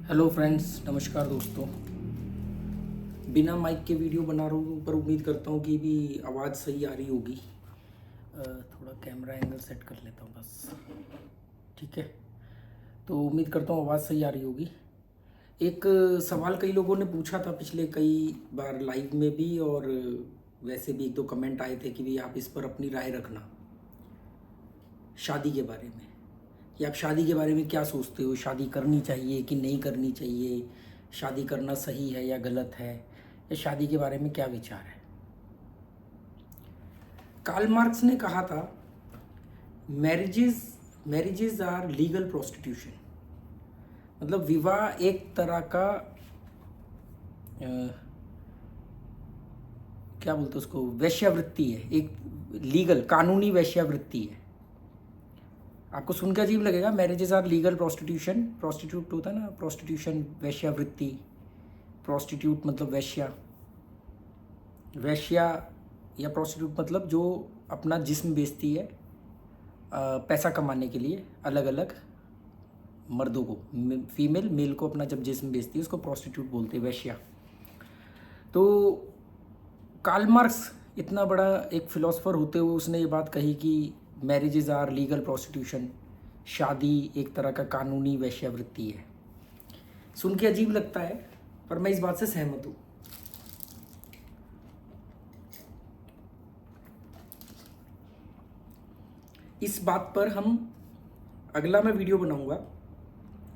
Hello friends, नमस्कार दोस्तों। बिना माइक के वीडियो बना रहा हूँ पर उम्मीद करता हूँ कि भी आवाज़ सही आ रही होगी। थोड़ा कैमरा एंगल सेट कर लेता हूँ बस। ठीक है, तो उम्मीद करता हूँ आवाज़ सही आ रही होगी। एक सवाल कई लोगों ने पूछा था पिछले कई बार लाइव में भी, और वैसे भी एक दो कमेंट आए थे कि भी आप इस पर अपनी राय रखना शादी के बारे में, कि आप शादी के बारे में क्या सोचते हो, शादी करनी चाहिए कि नहीं करनी चाहिए, शादी करना सही है या गलत है, या शादी के बारे में क्या विचार है। कार्ल मार्क्स ने कहा था, मैरिजेज आर लीगल प्रोस्टिट्यूशन। मतलब विवाह एक तरह का क्या बोलते हैं उसको, वेश्यावृत्ति है, एक लीगल कानूनी वेश्यावृत्ति है। आपको सुन के अजीब लगेगा, marriages are legal prostitution, prostitute होता है ना, प्रोस्टिट्यूशन वेश्यावृत्ति, प्रोस्टिट्यूट मतलब वेश्या, वेश्या या प्रोस्टिट्यूट मतलब जो अपना जिस्म बेचती है पैसा कमाने के लिए, अलग अलग मर्दों को, फीमेल मेल को अपना जब जिस्म बेचती है उसको प्रोस्टिट्यूट बोलते हैं, वेश्या। तो कार्ल मार्क्स इतना बड़ा एक फिलोसोफर होते हुए उसने ये बात कही कि मैरिजेज आर लीगल प्रोस्टिट्यूशन, शादी एक तरह का कानूनी वेश्यावृत्ति है। सुन के अजीब लगता है पर मैं इस बात से सहमत हूँ। इस बात पर हम अगला मैं वीडियो बनाऊंगा।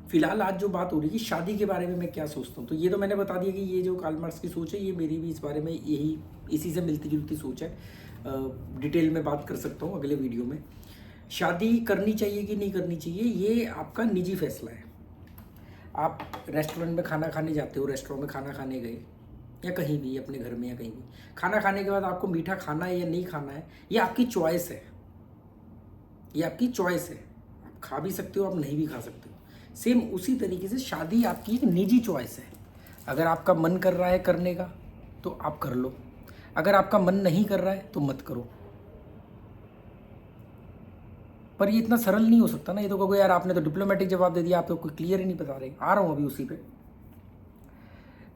फिलहाल आज जो बात हो रही है कि शादी के बारे में मैं क्या सोचता हूँ, तो ये तो मैंने बता दिया कि ये जो कार्ल मार्क्स की सोच है, ये मेरी भी इस बारे में यही इसी से मिलती जुलती सोच है। डिटेल में बात कर सकता हूँ अगले वीडियो में। शादी करनी चाहिए कि नहीं करनी चाहिए, ये आपका निजी फैसला है। आप रेस्टोरेंट में खाना खाने जाते हो, रेस्टोरेंट में खाना खाने गए या कहीं भी अपने घर में या कहीं भी, खाना खाने के बाद आपको मीठा खाना है या नहीं खाना है, ये आपकी चॉइस है। ये आपकी चॉइस है, आप खा भी सकते हो, आप नहीं भी खा सकते हो। सेम उसी तरीके से शादी आपकी एक निजी चॉइस है। अगर आपका मन कर रहा है करने का तो आप कर लो, अगर आपका मन नहीं कर रहा है तो मत करो। पर ये इतना सरल नहीं हो सकता ना। ये तो कहोगे यार आपने तो डिप्लोमेटिक जवाब दे दिया, आप तो कोई क्लियर ही नहीं बता रहे। आ रहा हूँ अभी उसी पे।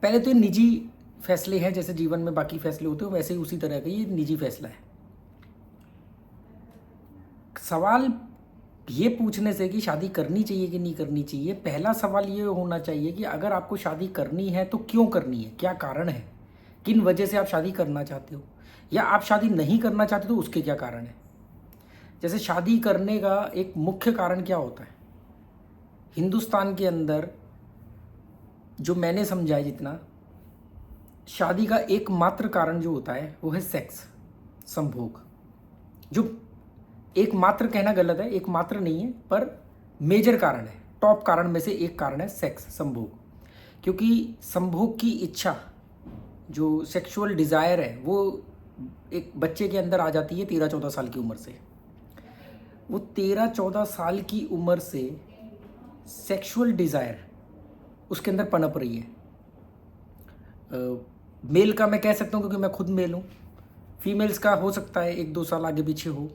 पहले तो ये निजी फैसले हैं, जैसे जीवन में बाकी फैसले होते हो वैसे ही उसी तरह का ये निजी फैसला है। सवाल ये पूछने से कि शादी करनी चाहिए कि नहीं करनी चाहिए, पहला सवाल ये होना चाहिए कि अगर आपको शादी करनी है तो क्यों करनी है, क्या कारण है, किन वजह से आप शादी करना चाहते हो, या आप शादी नहीं करना चाहते तो उसके क्या कारण है। जैसे शादी करने का एक मुख्य कारण क्या होता है हिंदुस्तान के अंदर, जो मैंने समझा है जितना, शादी का एकमात्र कारण जो होता है वो है सेक्स, संभोग। जो एकमात्र कहना गलत है, एकमात्र नहीं है, पर मेजर कारण है, टॉप कारण में से एक कारण है सेक्स, संभोग। क्योंकि संभोग की इच्छा, जो सेक्सुअल डिज़ायर है, वो एक बच्चे के अंदर आ जाती है 13-14 साल की उम्र से। वो 13-14 साल की उम्र से सेक्सुअल डिज़ायर उसके अंदर पनप रही है। मेल का मैं कह सकता हूँ क्योंकि मैं खुद मेल हूँ। फीमेल्स का हो सकता है 1-2 साल आगे पीछे हो,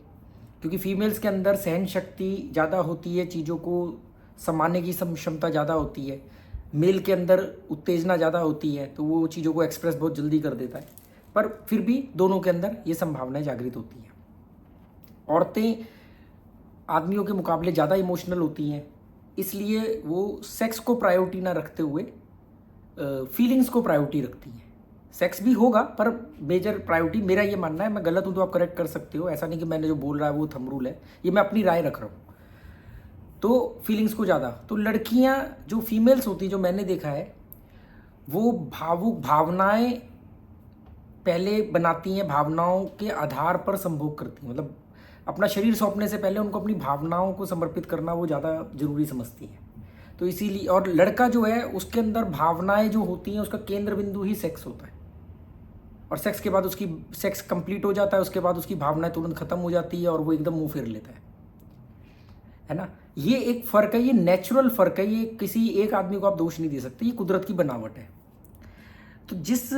क्योंकि फीमेल्स के अंदर सहन शक्ति ज़्यादा होती है, चीज़ों को संभालने की क्षमता ज़्यादा होती है। मेल के अंदर उत्तेजना ज़्यादा होती है, तो वो चीज़ों को एक्सप्रेस बहुत जल्दी कर देता है। पर फिर भी दोनों के अंदर ये संभावनाएं जागृत होती हैं। औरतें आदमियों के मुकाबले ज़्यादा इमोशनल होती हैं, इसलिए वो सेक्स को प्रायोरिटी ना रखते हुए फीलिंग्स को प्रायोरिटी रखती हैं। सेक्स भी होगा पर मेजर प्रायोरिटी, मेरा ये मानना है, मैं गलत हूँ तो आप करेक्ट कर सकते हो, ऐसा नहीं कि मैंने जो बोल रहा है वो थंब रूल है, ये मैं अपनी राय रख रहा हूँ। तो फीलिंग्स को ज़्यादा, तो लड़कियाँ जो फीमेल्स होती, जो मैंने देखा है, वो भावुक भावनाएं पहले बनाती हैं, भावनाओं के आधार पर संभोग करती हैं। मतलब अपना शरीर सौंपने से पहले उनको अपनी भावनाओं को समर्पित करना वो ज़्यादा जरूरी समझती हैं। तो इसीलिए, और लड़का जो है उसके अंदर भावनाएं जो होती हैं उसका केंद्र बिंदु ही सेक्स होता है, और सेक्स के बाद उसकी सेक्स कंप्लीट हो जाता है, उसके बाद उसकी भावनाएं तुरंत खत्म हो जाती है और वो एकदम मुंह फेर लेता है ना। ये एक फ़र्क है, ये नेचुरल फ़र्क है, ये किसी एक आदमी को आप दोष नहीं दे सकते, ये कुदरत की बनावट है। तो जिस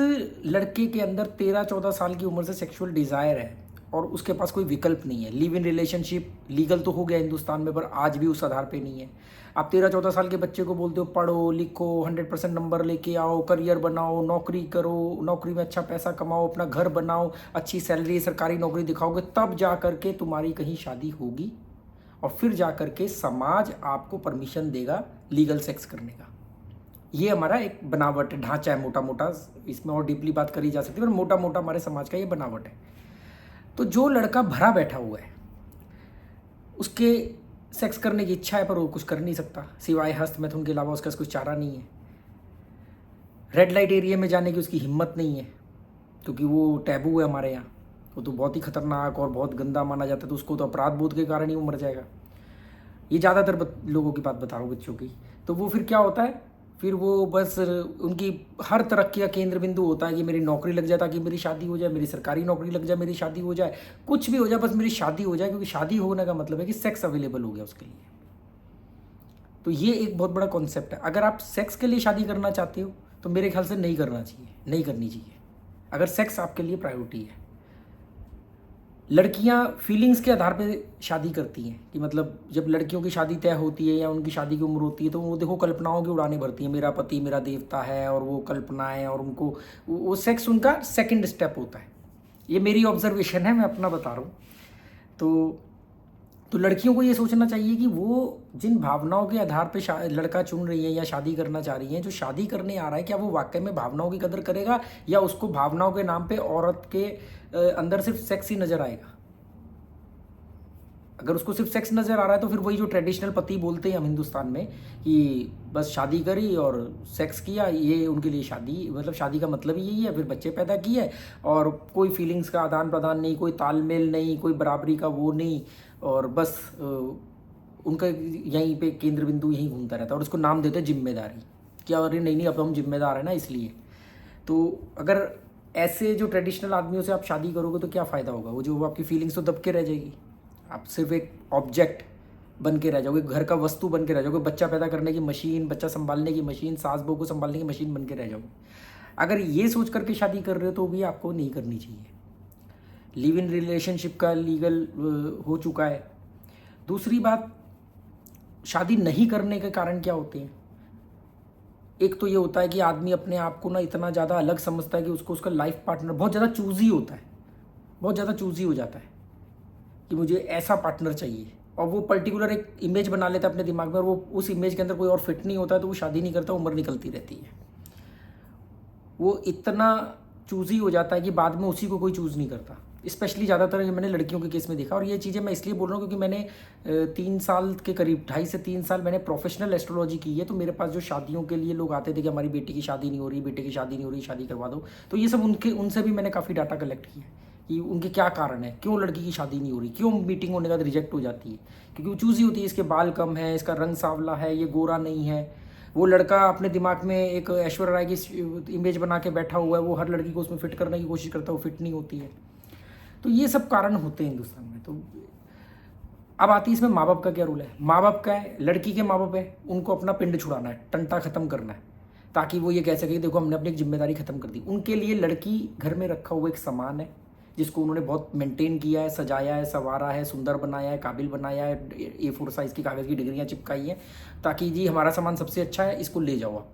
लड़के के अंदर 13-14 साल की उम्र से सेक्सुअल डिज़ायर है और उसके पास कोई विकल्प नहीं है। लिव इन रिलेशनशिप लीगल तो हो गया हिंदुस्तान में, पर आज भी उस आधार पे नहीं है। आप 13-14 साल के बच्चे को बोलते हो पढ़ो लिखो 100% नंबर लेके आओ, करियर बनाओ, नौकरी करो, नौकरी में अच्छा पैसा कमाओ, अपना घर बनाओ, अच्छी सैलरी सरकारी नौकरी दिखाओगे, तब जा करके तुम्हारी कहीं शादी होगी और फिर जा करके समाज आपको परमिशन देगा लीगल सेक्स करने का। ये हमारा एक बनावट ढांचा है मोटा मोटा, इसमें और डीपली बात करी जा सकती है, पर मोटा मोटा हमारे समाज का ये बनावट है। तो जो लड़का भरा बैठा हुआ है, उसके सेक्स करने की इच्छा है पर वो कुछ कर नहीं सकता सिवाय हस्त मैथुन के अलावा, उसका कुछ चारा नहीं है। रेड लाइट एरिया में जाने की उसकी हिम्मत नहीं है क्योंकि वो टैबू है हमारे यहाँ, वो तो बहुत ही खतरनाक और बहुत गंदा माना जाता है, तो उसको तो अपराध बोध के कारण ही वो मर जाएगा। ये ज़्यादातर लोगों की बात बता रहा हूँ, बच्चों की। तो वो फिर क्या होता है, फिर वो बस उनकी हर तरक्की का केंद्र बिंदु होता है कि मेरी नौकरी लग जाए ताकि मेरी शादी हो जाए, मेरी सरकारी नौकरी लग जाए मेरी शादी हो जाए, कुछ भी हो जाए बस मेरी शादी हो जाए, क्योंकि शादी होने का मतलब है कि सेक्स अवेलेबल हो गया उसके लिए। तो ये एक बहुत बड़ा कॉन्सेप्ट है। अगर आप सेक्स के लिए शादी करना चाहते हो तो मेरे ख्याल से नहीं करना चाहिए, नहीं करनी चाहिए, अगर सेक्स आपके लिए प्रायोरिटी है। लड़कियां फीलिंग्स के आधार पे शादी करती हैं कि मतलब जब लड़कियों की शादी तय होती है या उनकी शादी की उम्र होती है तो वो देखो कल्पनाओं की उड़ानें भरती हैं, मेरा पति मेरा देवता है, और वो कल्पनाएं, और उनको वो सेक्स उनका सेकंड स्टेप होता है। ये मेरी ऑब्जर्वेशन है, मैं अपना बता रहा हूँ। तो लड़कियों को ये सोचना चाहिए कि वो जिन भावनाओं के आधार पे लड़का चुन रही है या शादी करना चाह रही है, जो शादी करने आ रहा है, क्या वो वाकई में भावनाओं की कदर करेगा या उसको भावनाओं के नाम पे औरत के अंदर सिर्फ सेक्स ही नजर आएगा। अगर उसको सिर्फ सेक्स नजर आ रहा है तो फिर वही जो ट्रेडिशनल पति बोलते हैं हम हिंदुस्तान में कि बस शादी करी और सेक्स किया, ये उनके लिए शादी, मतलब शादी का मतलब ही यही है, फिर बच्चे पैदा किए और कोई फीलिंग्स का आदान प्रदान नहीं, कोई तालमेल नहीं, कोई बराबरी का वो नहीं, और बस उनका यहीं पे केंद्र बिंदु यहीं घूमता रहता है और उसको नाम देते हैं जिम्मेदारी। क्या अरे नहीं अब हम जिम्मेदार हैं ना इसलिए। तो अगर ऐसे जो ट्रेडिशनल आदमियों से आप शादी करोगे तो क्या फ़ायदा होगा, वो जो आपकी फीलिंग्स तो दब के रह जाएगी, आप सिर्फ एक ऑब्जेक्ट बन के रह जाओगे, घर का वस्तु बन के रह जाओगे, बच्चा पैदा करने की मशीन, बच्चा संभालने की मशीन, सास बहू को संभालने की मशीन बन के रह जाओगे। अगर ये सोच करके शादी कर रहे हो तो भी आपको नहीं करनी चाहिए। लिव इन रिलेशनशिप का लीगल हो चुका है। दूसरी बात, शादी नहीं करने के कारण क्या होते हैं, एक तो ये होता है कि आदमी अपने आप को ना इतना ज़्यादा अलग समझता है कि उसको उसका लाइफ पार्टनर बहुत ज़्यादा चूजी होता है, बहुत ज़्यादा चूजी हो जाता है कि मुझे ऐसा पार्टनर चाहिए, और वो पर्टिकुलर एक इमेज बना लेता है अपने दिमाग में, और वो उस इमेज के अंदर कोई और फिट नहीं होता है तो वो शादी नहीं करता, उम्र निकलती रहती है। वो इतना चूजी हो जाता है कि बाद में उसी को कोई चूज़ नहीं करता। स्पेशली ज़्यादातर ये मैंने लड़कियों के केस में देखा, और ये चीज़ें मैं इसलिए बोल रहा हूँ क्योंकि मैंने 3 साल के करीब 2.5 से 3 साल मैंने प्रोफेशनल एस्ट्रोलॉजी की है। तो मेरे पास जो शादियों के लिए लोग आते थे कि हमारी बेटी की शादी नहीं हो रही, बेटे की शादी नहीं हो रही, शादी करवा दो, तो ये सब उनसे भी मैंने काफ़ी डाटा कलेक्ट किया कि उनके क्या कारण है, क्यों लड़की की शादी नहीं हो रही, क्यों मीटिंग होने के बाद रिजेक्ट हो जाती है, क्योंकि वो चूज़ी होती है, इसके बाल कम है, इसका रंग सांवला है, ये गोरा नहीं है। वो लड़का अपने दिमाग में एक ऐश्वर्या राय की इमेज बना के बैठा हुआ है, वो हर लड़की को उसमें फिट करने की कोशिश करता है, वो फिट नहीं होती है। तो ये सब कारण होते हैं हिंदुस्तान में। तो अब आती है इसमें माँ बाप का क्या रोल है। माँ बाप का है, लड़की के माँ बाप है, उनको अपना पिंड छुड़ाना है, टंटा खत्म करना है, ताकि वो ये कह सके देखो हमने अपनी एक जिम्मेदारी खत्म कर दी। उनके लिए लड़की घर में रखा हुआ एक सामान है जिसको उन्होंने बहुत मेंटेन किया है, सजाया है, संवारा है, सुंदर बनाया है, काबिल बनाया है, A4 साइज़ की कागज़ की डिग्रियाँ चिपकाई हैं ताकि जी हमारा सामान सबसे अच्छा है, इसको ले जाओ आप।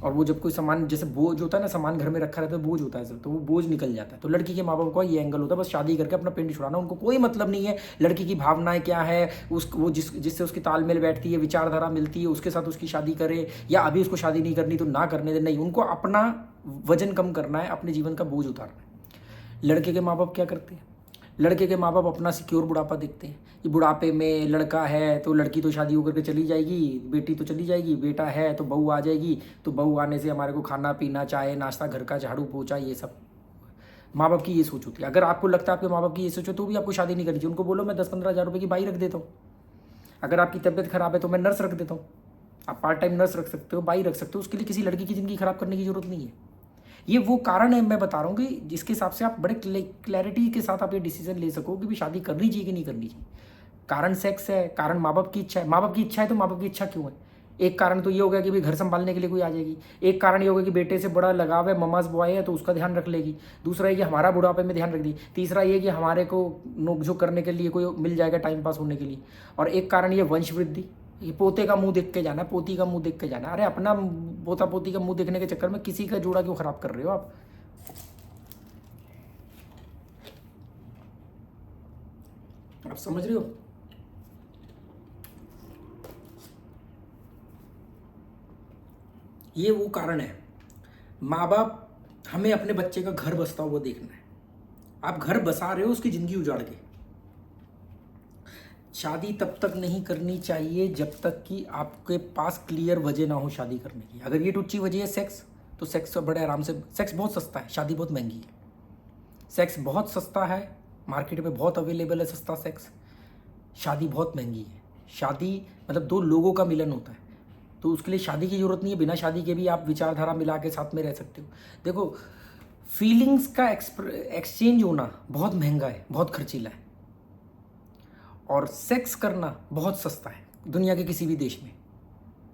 और वो जब कोई सामान जैसे बोझ होता है ना, सामान घर में रखा रहता है, बोझ होता है सब, तो वो बोझ निकल जाता है। तो लड़की के माँ बाप का ये एंगल होता है, बस शादी करके अपना पिंड छुड़ाना। उनको कोई मतलब नहीं है लड़की की भावनाएं क्या है, वो जिससे उसकी तालमेल बैठती है, विचारधारा मिलती है, उसके साथ उसकी शादी करे, या अभी उसको शादी नहीं करनी तो ना करने दे। नहीं, उनको अपना वजन कम करना है, अपने जीवन का बोझ उतारना है। लड़के के माँ बाप क्या करते हैं, लड़के के माँ बाप अपना सिक्योर बुढ़ापा देखते हैं कि बुढ़ापे में लड़का है तो लड़की तो शादी होकर के चली जाएगी, बेटी तो चली जाएगी, बेटा है तो बहू आ जाएगी, तो बहू आने से हमारे को खाना पीना, चाय नाश्ता, घर का झाड़ू पोछा, ये सब माँ बाप की ये सोच होती है। अगर आपको लगता है आपके माँ बाप की ये सोच हो तो भी आपको शादी नहीं करनी चाहिए। उनको बोलो मैं 10-15 हज़ार रुपये की बाई रख देता हूँ, अगर आपकी तबीयत खराब है तो मैं नर्स रख देता हूँ, आप पार्ट टाइम नर्स रख सकते हो, बाई रख सकते हो। उसके लिए किसी लड़की की ज़िंदगी खराब करने की जरूरत नहीं है। ये वो कारण है मैं बता रहा हूँ कि जिसके हिसाब से आप बड़े क्लैरिटी के साथ आप ये डिसीजन ले सको कि भी शादी करनी चाहिए कि नहीं करनी चाहिए। कारण सेक्स है, कारण माँ बाप की इच्छा है। माँ बाप की इच्छा है तो माँ बाप की इच्छा क्यों है? एक कारण तो ये हो गया कि भाई घर संभालने के लिए कोई आ जाएगी, एक कारण ये होगा कि बेटे से बड़ा लगाव है, ममाज बॉय है तो उसका ध्यान रख लेगी, दूसरा ये कि हमारा बुढ़ापे में ध्यान रख दी, तीसरा ये कि हमारे को नोकझोंक करने के लिए कोई मिल जाएगा टाइम पास होने के लिए, और एक कारण ये वंश वृद्धि, ये पोते का मुंह देख के जाना, पोती का मुंह देख के जाना। अरे अपना पोता पोती का मुंह देखने के चक्कर में किसी का जोड़ा क्यों खराब कर रहे हो आप समझ रहे हो? ये वो कारण है। माँ बाप हमें अपने बच्चे का घर बसता हुआ देखना है। आप घर बसा रहे हो उसकी जिंदगी उजाड़ के। शादी तब तक नहीं करनी चाहिए जब तक कि आपके पास क्लियर वजह ना हो शादी करने की। अगर ये टुच्ची वजह है सेक्स, तो सेक्स बड़े आराम से, सेक्स बहुत सस्ता है, शादी बहुत महंगी है। सेक्स बहुत सस्ता है, मार्केट में बहुत अवेलेबल है सस्ता सेक्स, शादी बहुत महंगी है। शादी मतलब दो लोगों का मिलन होता है, तो उसके लिए शादी की ज़रूरत नहीं है। बिना शादी के भी आप विचारधारा मिला के साथ में रह सकते हो। देखो, फीलिंग्स का एक्सचेंज होना बहुत महंगा है, बहुत खर्चीला है, और सेक्स करना बहुत सस्ता है दुनिया के किसी भी देश में।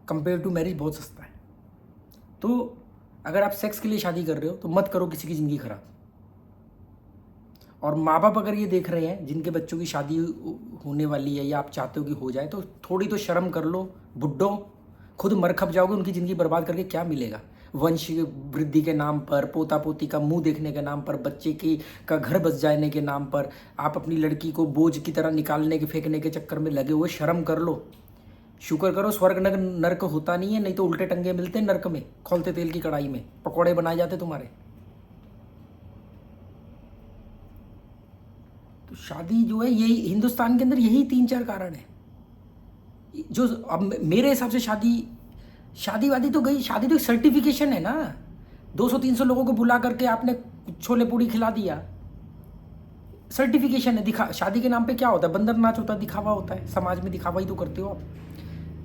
कंपेयर टू मैरिज बहुत सस्ता है। तो अगर आप सेक्स के लिए शादी कर रहे हो तो मत करो किसी की ज़िंदगी खराब। और माँ बाप अगर ये देख रहे हैं जिनके बच्चों की शादी होने वाली है या आप चाहते हो कि हो जाए, तो थोड़ी तो शर्म कर लो बुड्ढो। खुद मर खप जाओगे, उनकी ज़िंदगी बर्बाद करके क्या मिलेगा? वंश वृद्धि के नाम पर, पोता पोती का मुंह देखने के नाम पर, बच्चे की का घर बस जाने के नाम पर आप अपनी लड़की को बोझ की तरह निकालने के फेंकने के चक्कर में लगे हुए। शर्म कर लो, शुक्र करो स्वर्ग नर्क होता नहीं है, नहीं तो उल्टे टंगे मिलते नर्क में, खोलते तेल की कढ़ाई में पकौड़े बनाए जाते तुम्हारे। तो शादी जो है, यही हिंदुस्तान के अंदर यही 3-4 कारण है जो अब मेरे हिसाब से शादी वादी तो गई। शादी तो एक सर्टिफिकेशन है ना। 200-300 लोगों को बुला करके आपने छोले पूड़ी खिला दिया, सर्टिफिकेशन है। दिखा, शादी के नाम पे क्या होता है? बंदर नाच होता है, दिखावा होता है। समाज में दिखावा ही तो करते हो आप।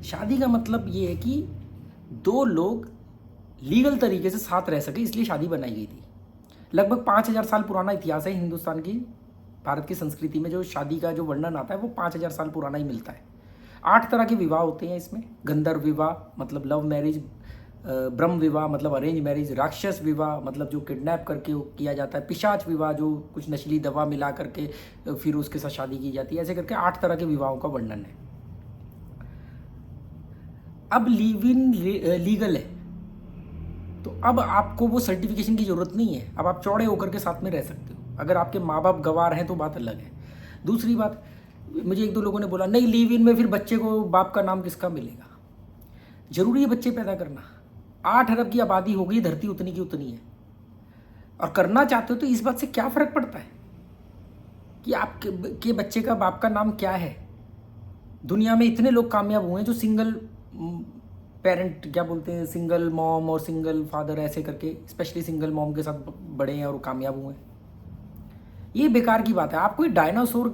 शादी का मतलब ये है कि दो लोग लीगल तरीके से साथ रह सके, इसलिए शादी बनाई गई थी। लगभग 5000 साल पुराना इतिहास है हिंदुस्तान की, भारत की संस्कृति में जो शादी का जो वर्णन आता है वो 5000 साल पुराना ही मिलता है। 8 तरह के विवाह होते हैं इसमें। गंधर्व विवाह मतलब लव मैरिज, ब्रह्म विवाह मतलब अरेंज मैरिज, राक्षस विवाह मतलब जो किडनैप करके किया जाता है, पिशाच विवाह जो कुछ नशीली दवा मिला करके फिर उसके साथ शादी की जाती है। ऐसे करके 8 तरह के विवाहों का वर्णन है। अब लिव इन लीगल है, तो अब आपको वो सर्टिफिकेशन की ज़रूरत नहीं है। अब आप चौड़े होकर के साथ में रह सकते हो। अगर आपके माँ बाप गवार हैं तो बात अलग है। दूसरी बात, मुझे 1-2 लोगों ने बोला नहीं लिव इन में फिर बच्चे को बाप का नाम किसका मिलेगा? जरूरी है बच्चे पैदा करना? 8 अरब की आबादी हो गई, धरती उतनी की उतनी है, और करना चाहते हो तो इस बात से क्या फ़र्क पड़ता है कि आपके बच्चे का बाप का नाम क्या है? दुनिया में इतने लोग कामयाब हुए हैं जो सिंगल पेरेंट, क्या बोलते हैं, सिंगल मॉम और सिंगल फादर ऐसे करके, स्पेशली सिंगल मॉम के साथ बड़े हैं और कामयाब हुए हैं। ये बेकार की बात है। आप कोई डायनासोर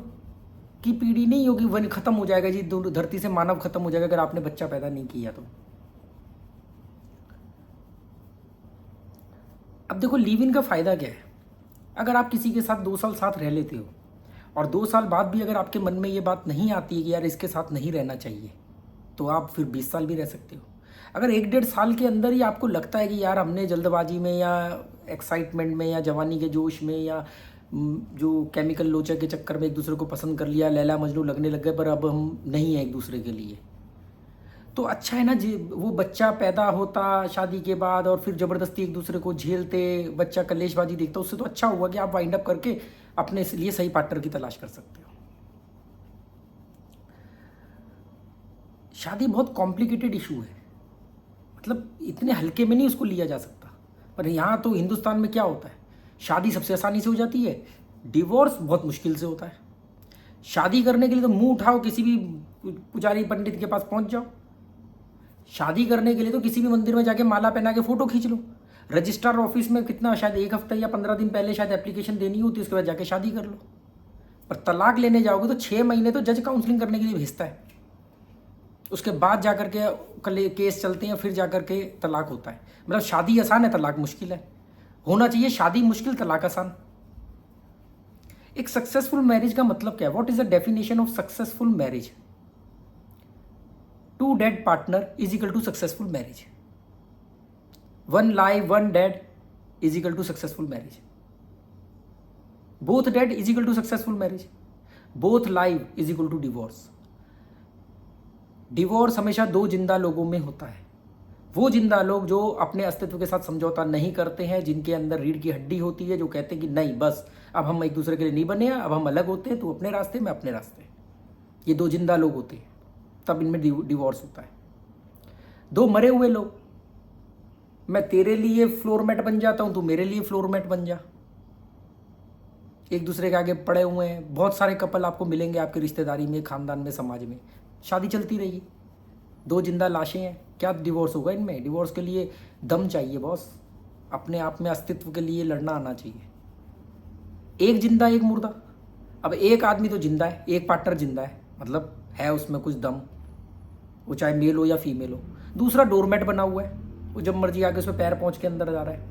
की पीढ़ी नहीं होगी, वन खत्म हो जाएगा जी, धरती से मानव खत्म हो जाएगा अगर आपने बच्चा पैदा नहीं किया तो। अब देखो लिव इन का फ़ायदा क्या है? अगर आप किसी के साथ 2 साल साथ रह लेते हो और 2 साल बाद भी अगर आपके मन में ये बात नहीं आती है कि यार इसके साथ नहीं रहना चाहिए, तो आप फिर 20 साल भी रह सकते हो। अगर 1-1.5 साल के अंदर ही आपको लगता है कि यार हमने जल्दबाजी में या एक्साइटमेंट में या जवानी के जोश में या जो केमिकल लोचा के चक्कर में एक दूसरे को पसंद कर लिया, लैला मजनू लगने लग गए, पर अब हम नहीं हैं एक दूसरे के लिए, तो अच्छा है ना जी। वो बच्चा पैदा होता शादी के बाद और फिर ज़बरदस्ती एक दूसरे को झेलते, बच्चा कलेशबाजी देखता, उससे तो अच्छा हुआ कि आप वाइंड अप करके अपने लिए सही पार्टनर की तलाश कर सकते हो। शादी बहुत कॉम्प्लिकेटेड इशू है, मतलब इतने हल्के में नहीं उसको लिया जा सकता। पर यहाँ तो हिंदुस्तान में क्या होता है, शादी सबसे आसानी से हो जाती है, डिवोर्स बहुत मुश्किल से होता है। शादी करने के लिए तो मुंह उठाओ, किसी भी पुजारी पंडित के पास पहुंच जाओ। शादी करने के लिए तो किसी भी मंदिर में जाके माला पहना के फ़ोटो खींच लो। रजिस्ट्रार ऑफिस में कितना, शायद 1 हफ्ता या 15 दिन पहले शायद एप्लीकेशन देनी होती है, उसके बाद जाके शादी कर लो। पर तलाक लेने जाओगे तो 6 महीने तो जज काउंसलिंग करने के लिए भेजता है, उसके बाद जाकर के केस चलते हैं, फिर जाकर के तलाक होता है। मतलब शादी आसान है, तलाक मुश्किल है। होना चाहिए शादी मुश्किल, तलाक आसान। एक सक्सेसफुल मैरिज का मतलब क्या है? What is the definition of successful marriage? 2 dead partner is equal to successful marriage. 1 lie 1 dead is equal to successful marriage. Both dead is equal to successful marriage. Both live is equal to divorce. Divorce हमेशा 2 जिंदा लोगों में होता है. वो जिंदा लोग जो अपने अस्तित्व के साथ समझौता नहीं करते हैं, जिनके अंदर रीढ़ की हड्डी होती है, जो कहते हैं कि नहीं बस अब हम एक दूसरे के लिए नहीं बने हैं, अब हम अलग होते हैं, तू अपने रास्ते मैं अपने रास्ते. ये 2 जिंदा लोग होते हैं, तब इनमें डिवोर्स होता है. 2 मरे हुए लोग, मैं तेरे लिए फ्लोर मैट बन जाता हूं, तू मेरे लिए फ्लोर मैट बन जा, एक दूसरे के आगे पड़े हुए हैं. बहुत सारे कपल आपको मिलेंगे आपकी रिश्तेदारी में, खानदान में, समाज में. शादी चलती रही, 2 जिंदा लाशें हैं, क्या डिवोर्स होगा इनमें? डिवोर्स के लिए दम चाहिए बॉस, अपने आप में अस्तित्व के लिए लड़ना आना चाहिए. एक जिंदा एक मुर्दा. अब एक आदमी तो जिंदा है, एक पार्टनर जिंदा है, मतलब है उसमें कुछ दम, वो चाहे मेल हो या फीमेल हो. दूसरा डोरमेट बना हुआ है, वो जब मर्जी आके उसमें पैर पहुंच के अंदर जा रहा है.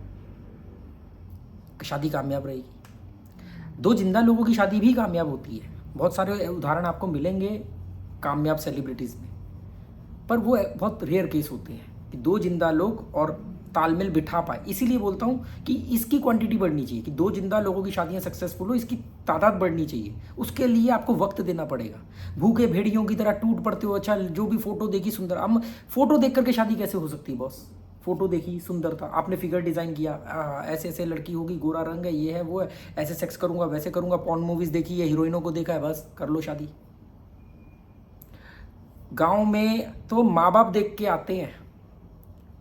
शादी कामयाब रहेगी. 2 जिंदा लोगों की शादी भी कामयाब होती है. बहुत सारे उदाहरण आपको मिलेंगे कामयाब सेलिब्रिटीज़ में, पर वो बहुत रेयर केस होते हैं कि 2 जिंदा लोग और तालमेल बिठा पाए. इसीलिए बोलता हूँ कि इसकी क्वांटिटी बढ़नी चाहिए, कि 2 जिंदा लोगों की शादियाँ सक्सेसफुल हो, इसकी तादाद बढ़नी चाहिए. उसके लिए आपको वक्त देना पड़ेगा. भूखे भेड़ियों की तरह टूट पड़ते हो, अच्छा जो भी फोटो देखी सुंदर. हम फोटो देख करके शादी कैसे हो सकती है बॉस? फोटो देखी सुंदरता, आपने फिगर डिज़ाइन किया, ऐसे ऐसे लड़की होगी, गोरा रंग है, ये है वो है, ऐसे सेक्स करूंगा वैसे करूंगा, पॉर्न मूवीज़ देखी है, हीरोइनों को देखा है, बस कर लो शादी. गांव में तो माँ बाप देख के आते हैं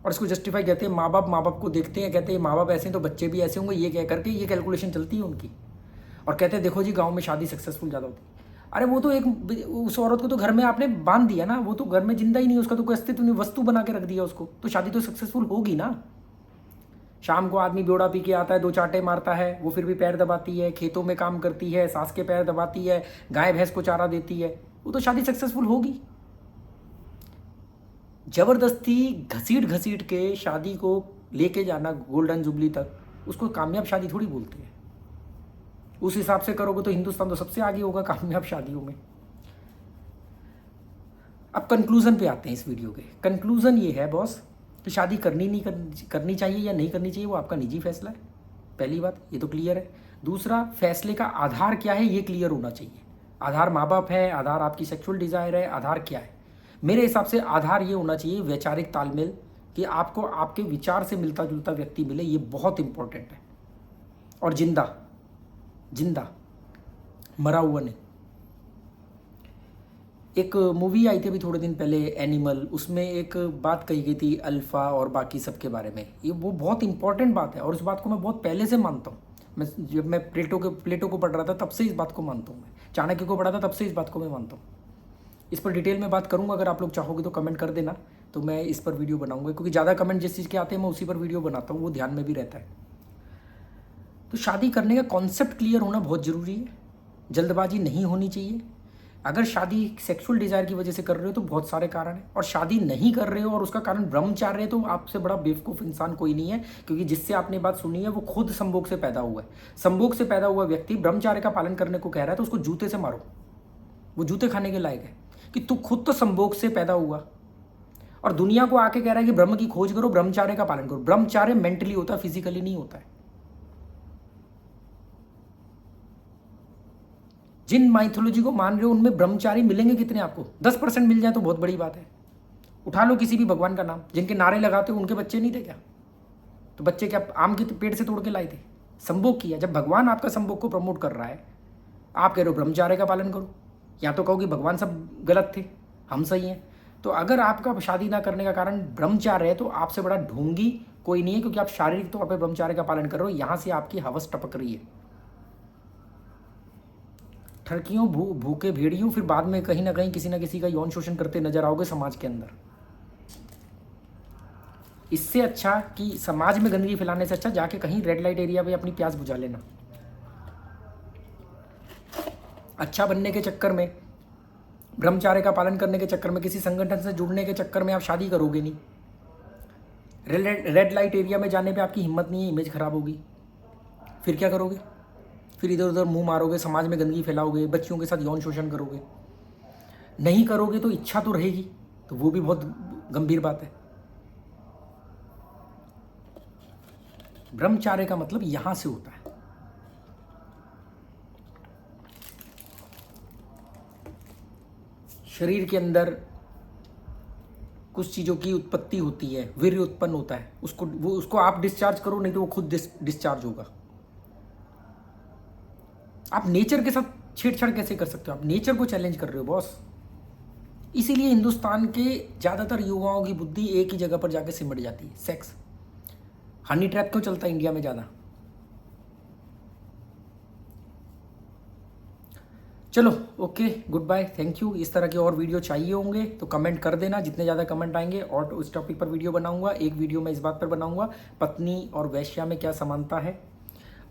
और इसको जस्टिफाई कहते हैं. माँ बाप को देखते हैं, कहते हैं माँ बाप ऐसे हैं तो बच्चे भी ऐसे होंगे, ये कह करके ये कैलकुलेशन चलती है उनकी. और कहते हैं देखो जी गांव में शादी सक्सेसफुल ज़्यादा होती है. अरे वो तो एक उस औरत को तो घर में आपने बांध दिया ना, वो तो घर में जिंदा ही नहीं, उसका तो कोई अस्तित्व नहीं, वस्तु बना के रख दिया उसको, तो शादी तो सक्सेसफुल होगी ना. शाम को आदमी ब्योड़ा पी के आता है, 2 चांटे मारता है, वो फिर भी पैर दबाती है, खेतों में काम करती है, सास के पैर दबाती है, गाय भैंस को चारा देती है, वो तो शादी सक्सेसफुल होगी. जबरदस्ती घसीट के शादी को लेके जाना गोल्डन जुबली तक, उसको कामयाब शादी थोड़ी बोलते हैं. उस हिसाब से करोगे तो हिंदुस्तान तो सबसे आगे होगा कामयाब शादियों में. अब कंक्लूजन पे आते हैं इस वीडियो के. कंक्लूजन ये है बॉस कि शादी करनी चाहिए या नहीं करनी चाहिए, वो आपका निजी फैसला है. पहली बात ये तो क्लियर है. दूसरा, फैसले का आधार क्या है ये क्लियर होना चाहिए. आधार माँ बाप है, आधार आपकी सेक्सुअल डिज़ायर है, आधार क्या है? मेरे हिसाब से आधार ये होना चाहिए वैचारिक तालमेल, कि आपको आपके विचार से मिलता जुलता व्यक्ति मिले, ये बहुत इंपॉर्टेंट है. और जिंदा, मरा हुआ नहीं. एक मूवी आई थी अभी थोड़े दिन पहले, एनिमल, उसमें एक बात कही गई थी अल्फ़ा और बाकी सब के बारे में. ये वो बहुत इंपॉर्टेंट बात है और इस बात को मैं बहुत पहले से मानता हूँ. जब मैं प्लेटो को पढ़ रहा था तब से इस बात को मानता हूँ. मैं चाणक्य को पढ़ा था तब से इस बात को मैं मानता हूँ. इस पर डिटेल में बात करूँगा, अगर आप लोग चाहोगे तो कमेंट कर देना, तो मैं इस पर वीडियो बनाऊँगा, क्योंकि ज़्यादा कमेंट जिस चीज़ के आते हैं मैं उसी पर वीडियो बनाता हूँ, वो ध्यान में भी रहता है. तो शादी करने का कॉन्सेप्ट क्लियर होना बहुत ज़रूरी है. जल्दबाजी नहीं होनी चाहिए. अगर शादी सेक्सुअल डिज़ायर की वजह से कर रहे हो तो बहुत सारे कारण हैं, और शादी नहीं कर रहे हो और उसका कारण ब्रह्मचार्य है तो आपसे बड़ा बेवकूफ़ इंसान कोई नहीं है, क्योंकि जिससे आपने बात सुनी है वो खुद संभोग से पैदा हुआ है. संभोग से पैदा हुआ व्यक्ति ब्रह्मचार्य का पालन करने को कह रहा है तो उसको जूते से मारो, वो जूते खाने के लायक है. कि तू खुद तो संभोग से पैदा हुआ और दुनिया को आके कह रहा है कि ब्रह्म की खोज करो, ब्रह्मचार्य का पालन करो. ब्रह्मचार्य मेंटली होता है, फिजिकली नहीं होता है. जिन माइथोलॉजी को मान रहे हो उनमें ब्रह्मचारी मिलेंगे कितने आपको? 10% मिल जाए तो बहुत बड़ी बात है. उठा लो किसी भी भगवान का नाम, जिनके नारे लगाते हो उनके बच्चे नहीं थे क्या? तो बच्चे क्या आम के पेड़ से तोड़ के लाए थे? संभोग किया. जब भगवान आपका संभोग को प्रमोट कर रहा है, आप कह रहे हो ब्रह्मचार्य का पालन करो, या तो कहो कि भगवान सब गलत थे, हम सही हैं. तो अगर आपका शादी ना करने का कारण ब्रह्मचार्य है तो आपसे बड़ा ढोंगी कोई नहीं है, क्योंकि आप शारीरिक तौर पर ब्रह्मचार्य का पालन कर रहे हो. यहाँ से आपकी हवस टपक रही है. ठरकियों भूखे भेड़ियों, फिर बाद में कहीं ना कहीं किसी ना किसी का यौन शोषण करते नजर आओगे समाज के अंदर. इससे अच्छा कि समाज में गंदगी फैलाने से अच्छा जाके कहीं रेड लाइट एरिया पे अपनी प्यास बुझा लेना. अच्छा बनने के चक्कर में, ब्रह्मचार्य का पालन करने के चक्कर में, किसी संगठन से जुड़ने के चक्कर में आप शादी करोगे नहीं. रेड लाइट एरिया में जाने पे आपकी हिम्मत नहीं है, इमेज खराब होगी. फिर क्या करोगे? फिर इधर उधर मुंह मारोगे, समाज में गंदगी फैलाओगे, बच्चियों के साथ यौन शोषण करोगे. नहीं करोगे तो इच्छा तो रहेगी, तो वो भी बहुत गंभीर बात है। ब्रह्मचार्य का मतलब यहां से होता है। शरीर के अंदर कुछ चीज़ों की उत्पत्ति होती है, वीर्य उत्पन्न होता है, उसको आप डिस्चार्ज करो, नहीं तो वो खुद डिस्चार्ज होगा। आप नेचर के साथ छेड़छाड़ कैसे कर सकते हो? आप नेचर को चैलेंज कर रहे हो बॉस। इसीलिए हिंदुस्तान के ज़्यादातर युवाओं की बुद्धि एक ही जगह पर जाके सिमट जाती है, सेक्स। हनी ट्रैप क्यों चलता है इंडिया में ज़्यादा? चलो okay, goodbye, thank you. इस तरह के और वीडियो चाहिए होंगे तो कमेंट कर देना, जितने ज़्यादा कमेंट आएंगे और उस टॉपिक पर वीडियो बनाऊंगा। एक वीडियो मैं इस बात पर बनाऊंगा पत्नी और वैश्या में क्या समानता है,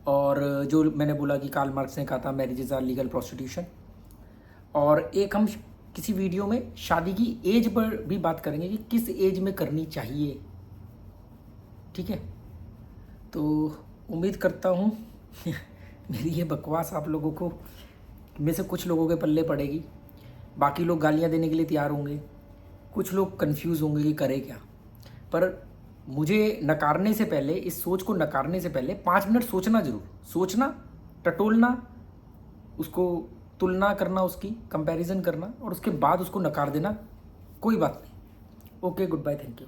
और जो मैंने बोला कि कार्ल मार्क्स ने कहा था मैरिजेज आर लीगल प्रोस्टिट्यूशन। और एक हम किसी वीडियो में शादी की एज पर भी बात करेंगे कि किस एज में करनी चाहिए, ठीक है? तो उम्मीद करता हूँ मेरी ये बकवास आप लोगों को में से कुछ लोगों के पल्ले पड़ेगी। बाकी लोग गालियाँ देने के लिए तैयार होंगे, कुछ लोग कंफ्यूज होंगे कि करे क्या। पर मुझे नकारने से पहले, इस सोच को नकारने से पहले 5 मिनट सोचना जरूर, सोचना, टटोलना, उसको तुलना करना, उसकी कंपैरिजन करना, और उसके बाद उसको नकार देना, कोई बात नहीं। Okay, goodbye, thank you.